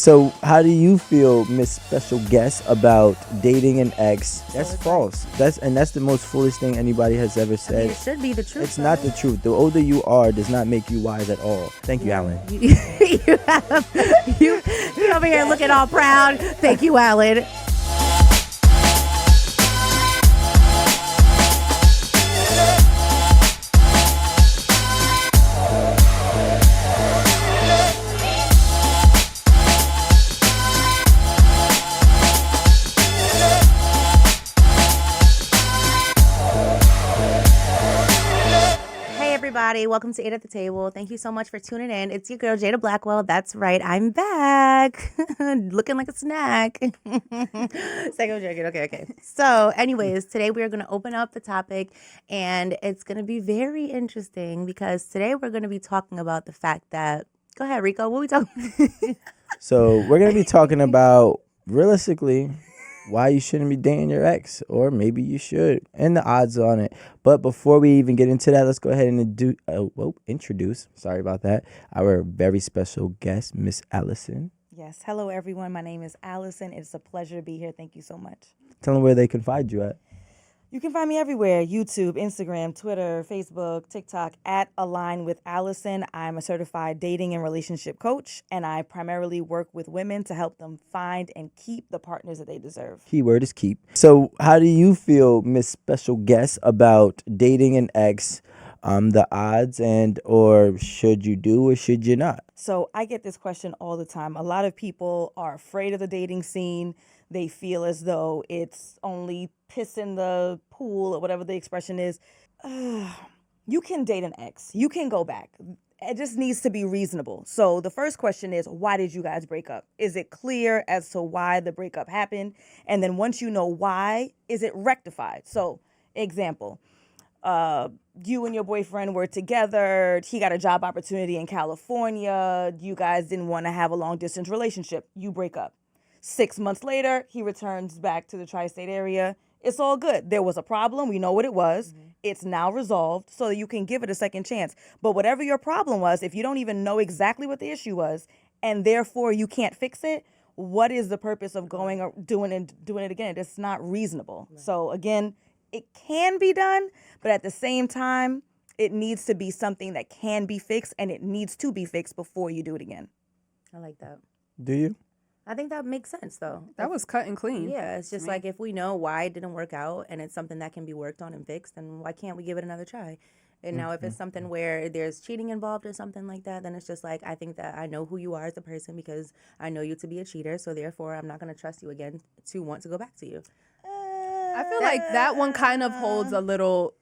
So how do you feel, Miss Special Guest, about dating an ex? That's false. That's the most foolish thing anybody has ever said. It should be the truth. It's not the truth. The older you are does not make you wise at all. Thank you, Alan. You over here looking all proud. Thank you, Alan. Welcome to 8 at the Table. Thank you so much for tuning in. It's your girl, Jada Blackwell. That's right. I'm back. Looking like a snack. Second joking. Okay. So, anyways, today we are going to open up the topic, and it's going to be very interesting because today we're going to be talking about the fact that, go ahead, Rico, what are we talking about? So, we're going to be talking about, realistically, why you shouldn't be dating your ex, or maybe you should, and the odds on it. But before we even get into that, let's go ahead and introduce, sorry about that, our very special guest, Miss Allison. Yes. Hello, everyone. My name is Allison. It's a pleasure to be here. Thank you so much. Tell them where they can find you at. You can find me everywhere: YouTube, Instagram, Twitter, Facebook, TikTok, at Align with Allison. I'm a certified dating and relationship coach, and I primarily work with women to help them find and keep the partners that they deserve. Keyword is keep. So how do you feel, Miss Special Guest, about dating an ex, the odds, and or should you do or should you not? So I get this question all the time. A lot of people are afraid of the dating scene. They feel as though it's only piss in the pool, or whatever the expression is. You can date an ex. You can go back. It just needs to be reasonable. So the first question is, why did you guys break up? Is it clear as to why the breakup happened? And then once you know why, is it rectified? So, example, you and your boyfriend were together. He got a job opportunity in California. You guys didn't want to have a long distance relationship. You break up. 6 months later, he returns back to the tri-state area. It's all good. There was a problem. We know what it was. Mm-hmm. It's now resolved, so you can give it a second chance. But whatever your problem was, if you don't even know exactly what the issue was, and therefore you can't fix it, what is the purpose of going or doing it again? It's not reasonable. Right. So again, it can be done, but at the same time, it needs to be something that can be fixed, and it needs to be fixed before you do it again. I like that. Do you? I think that makes sense, though. That was cut and clean. Yeah, it's just like if we know why it didn't work out and it's something that can be worked on and fixed, then why can't we give it another try? And now if it's something where there's cheating involved or something like that, then it's just like, I think that I know who you are as a person because I know you to be a cheater, so therefore I'm not going to trust you again to want to go back to you. I feel like that one kind of holds a little...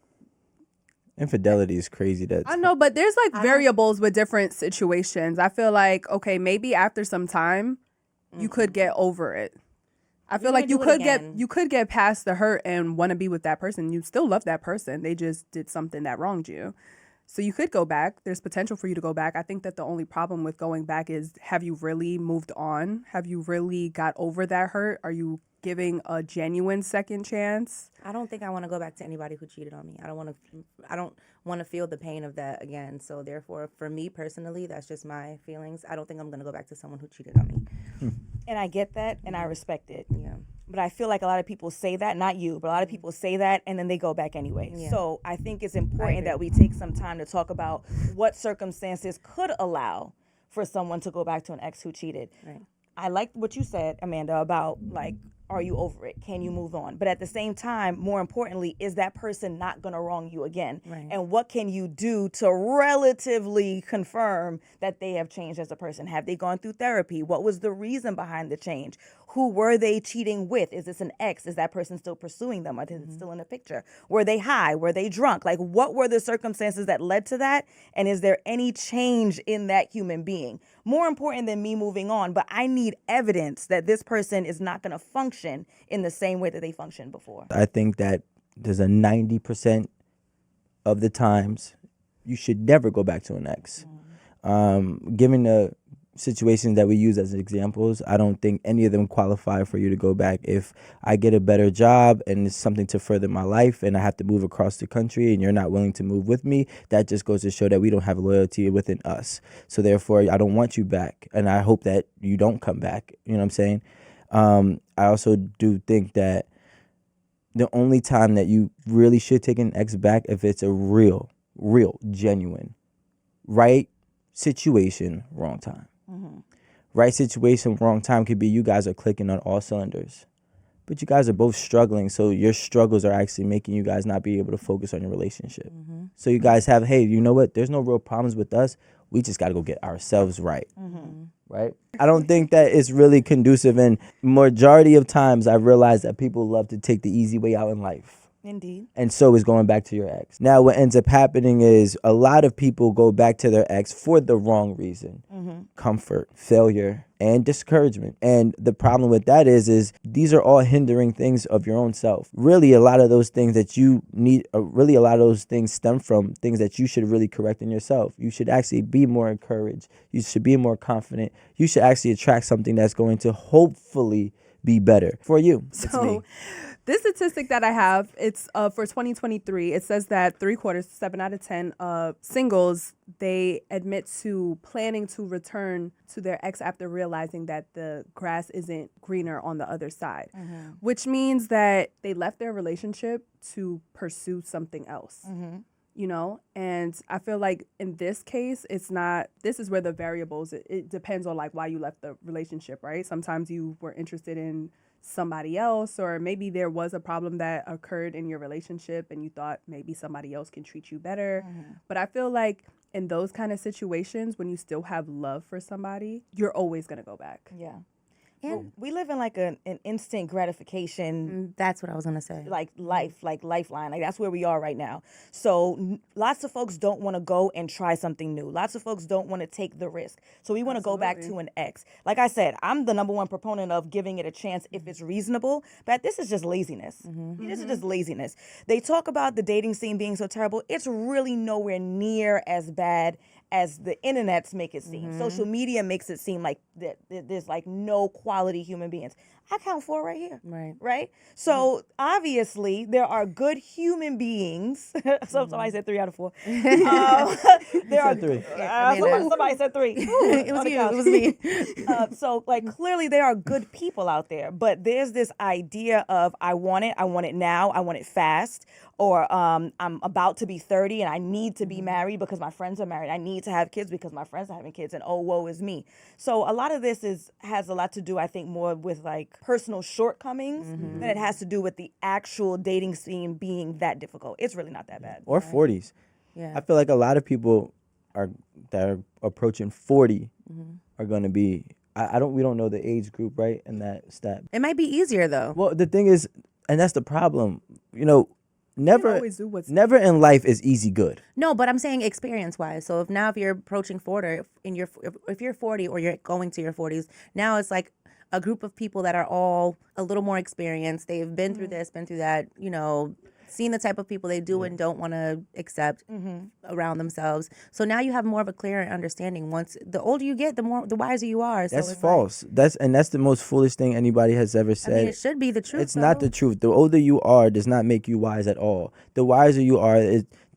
Infidelity is crazy. I know, but there's like variables with different situations. I feel like, okay, maybe after some time, you could get over it. I feel like you could get past the hurt and want to be with that person. You still love that person. They just did something that wronged you. So you could go back. There's potential for you to go back. I think that the only problem with going back is, have you really moved on? Have you really got over that hurt? Are you giving a genuine second chance? I don't think I want to go back to anybody who cheated on me. I don't want to feel the pain of that again. So therefore, for me personally, that's just my feelings. I don't think I'm going to go back to someone who cheated on me. And I get that, and I respect it. Yeah. But I feel like a lot of people say that, not you, but a lot of people say that, and then they go back anyway. Yeah. So I think it's important that we take some time to talk about what circumstances could allow for someone to go back to an ex who cheated. Right. I like what you said, Amanda, about like, are you over it? Can you move on? But at the same time, more importantly, is that person not going to wrong you again? Right. And what can you do to relatively confirm that they have changed as a person? Have they gone through therapy? What was the reason behind the change? Who were they cheating with? Is this an ex? Is that person still pursuing them? Are they still in the picture? Were they high? Were they drunk? Like, what were the circumstances that led to that? And is there any change in that human being? More important than me moving on, but I need evidence that this person is not going to function in the same way that they functioned before. I think that there's a 90% of the times you should never go back to an ex. Given the situations that we use as examples, I don't think any of them qualify for you to go back. If I get a better job and it's something to further my life and I have to move across the country and you're not willing to move with me, that just goes to show that we don't have loyalty within us. So therefore, I don't want you back. And I hope that you don't come back. You know what I'm saying? I also do think that the only time that you really should take an ex back if it's a real, genuine, right situation, wrong time. Right situation, wrong time could be you guys are clicking on all cylinders, but you guys are both struggling. So your struggles are actually making you guys not be able to focus on your relationship. So you guys have, hey, you know what? There's no real problems with us. We just got to go get ourselves right. Right? I don't think that it's really conducive. And majority of times I've realized that people love to take the easy way out in life. Indeed. And so is going back to your ex. Now, what ends up happening is a lot of people go back to their ex for the wrong reason. Comfort, failure, and discouragement. And the problem with that is these are all hindering things of your own self. Really, a lot of those things that you need, a lot of those things stem from things that you should really correct in yourself. You should actually be more encouraged. You should be more confident. You should actually attract something that's going to hopefully be better for you. So this statistic that I have, it's for 2023. It says that 7 out of 10 singles, they admit to planning to return to their ex after realizing that the grass isn't greener on the other side, which means that they left their relationship to pursue something else. You know, and I feel like in this case, this is where the variables, it depends on like why you left the relationship, right? Sometimes you were interested in somebody else, or maybe there was a problem that occurred in your relationship and you thought maybe somebody else can treat you better. But I feel like in those kind of situations, when you still have love for somebody, you're always going to go back. Yeah. And we live in like an instant gratification. That's what I was going to say. Like lifeline. Like that's where we are right now. So lots of folks don't want to go and try something new. Lots of folks don't want to take the risk. So we want to go back to an ex. Like I said, I'm the number one proponent of giving it a chance if it's reasonable. But this is just laziness. This is just laziness. They talk about the dating scene being so terrible. It's really nowhere near as bad as the internets make it seem. Social media makes it seem like there's like no quality human beings. I count 4 right here. Right? So obviously there are good human beings. So somebody said 3 out of 4. There are 3. Somebody said 3. It was you. It was me. So like clearly there are good people out there, but there's this idea of I want it now, I want it fast, or I'm about to be 30 and I need to be married because my friends are married. I need to have kids because my friends are having kids, and oh, woe is me. So a lot of this has a lot to do, I think, more with like personal shortcomings than it has to do with the actual dating scene being that difficult. It's really not that bad. Or 40s. Yeah. I feel like a lot of people that are approaching 40 are going to be, we don't know the age group, right? And that stat. It might be easier though. Well, the thing is, and that's the problem, never in life is easy good. No, but I'm saying experience-wise. So if you're approaching 40, if you're 40 or you're going to your 40s, now it's like a group of people that are all a little more experienced. They've been through this, been through that, seen the type of people they do and don't want to accept around themselves. So now you have more of a clearer understanding. Once the older you get, the wiser you are. So that's false. That's the most foolish thing anybody has ever said. I mean, it should be the truth. It's not the truth. The older you are does not make you wise at all. The wiser you are,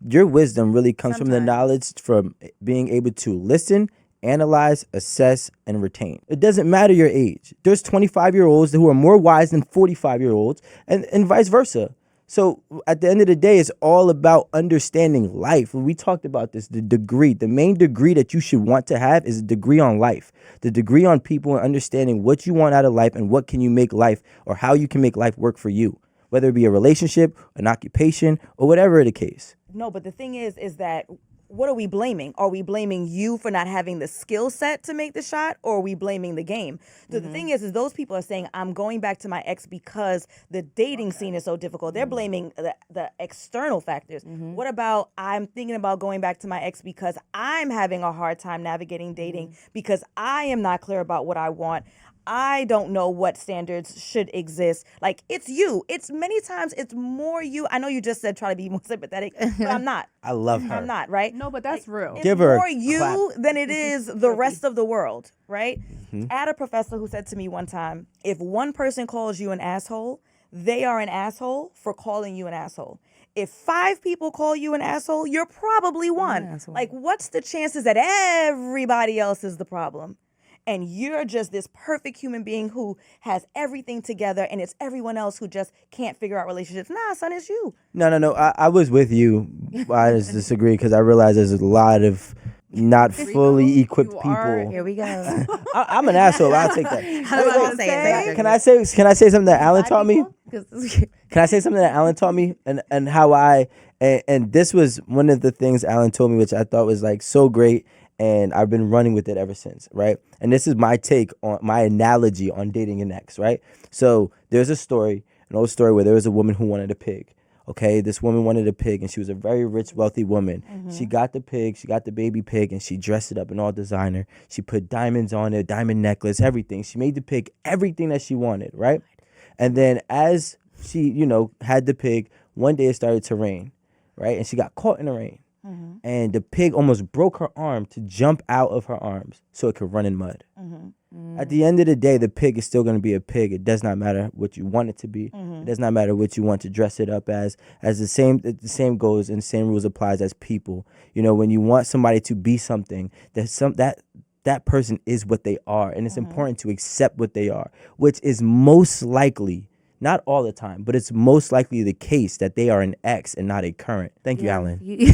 your wisdom really comes from the knowledge from being able to listen, analyze, assess, and retain. It doesn't matter your age. There's 25-year-olds who are more wise than 45-year-olds, and vice versa. So at the end of the day, it's all about understanding life. We talked about this, the main degree that you should want to have is a degree on life, the degree on people and understanding what you want out of life and what can you make life or how you can make life work for you, whether it be a relationship, an occupation, or whatever the case. No, but the thing is that what are we blaming? Are we blaming you for not having the skill set to make the shot, or are we blaming the game? So the thing is those people are saying, I'm going back to my ex because the dating scene is so difficult. They're blaming the external factors. What about I'm thinking about going back to my ex because I'm having a hard time navigating dating because I am not clear about what I want. I don't know what standards should exist. Like, it's you. It's many times it's more you. I know you just said try to be more sympathetic, but I'm not. I love her. I'm not, right? No, but that's real. It's Give her a more you clap. than it is the rest of the world, right? I had a professor who said to me one time, if one person calls you an asshole, they are an asshole for calling you an asshole. If 5 people call you an asshole, you're probably one. Like, what's the chances that everybody else is the problem? And you're just this perfect human being who has everything together, and it's everyone else who just can't figure out relationships. Nah, son, it's you. No. I was with you. I just disagree because I realize there's a lot of not fully equipped people. Here we go. I'm an asshole. I'll take that. I was gonna say it. Can I say something that Alan taught me? Can I say something that Alan taught me and how and this was one of the things Alan told me, which I thought was like so great, and I've been running with it ever since, right? And this is my take on my analogy on dating an ex, right? So there's an old story where there was a woman who wanted a pig. Okay, this woman wanted a pig, and she was a very rich, wealthy woman. She got the pig, she got the baby pig, and she dressed it up in all designer. She put diamonds on it, diamond necklace, everything. She made the pig everything that she wanted, right? And then as she, had the pig, one day it started to rain, right? And she got caught in the rain. And the pig almost broke her arm to jump out of her arms so it could run in mud. At the end of the day, the pig is still going to be a pig. It does not matter what you want it to be. It does not matter what you want to dress it up as. The same goes and the same rules applies as people. When you want somebody to be something, that person is what they are, and it's important to accept what they are, which is most likely, not all the time, but it's most likely the case that they are an ex and not a current. Thank you, Alan. You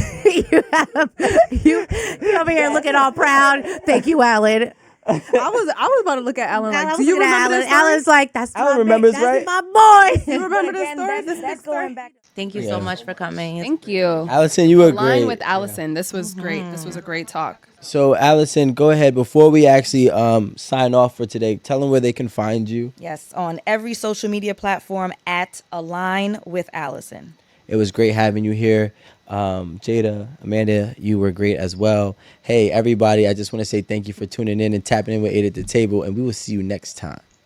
over here looking all proud. Thank you, Alan. I was about to look at Alan like, do you remember this story? Alan's like, that's Alan remembers, that's right? my boy. You remember this story? That's going back. Thank you so much for coming. Thank you. Allison, you were great. Line with Allison. This was great. This was a great talk. So, Allison, go ahead. Before we actually sign off for today, tell them where they can find you. Yes, on every social media platform at Align with Allison. It was great having you here. Jada, Amanda, you were great as well. Hey, everybody, I just want to say thank you for tuning in and tapping in with 8 at the Table, and we will see you next time.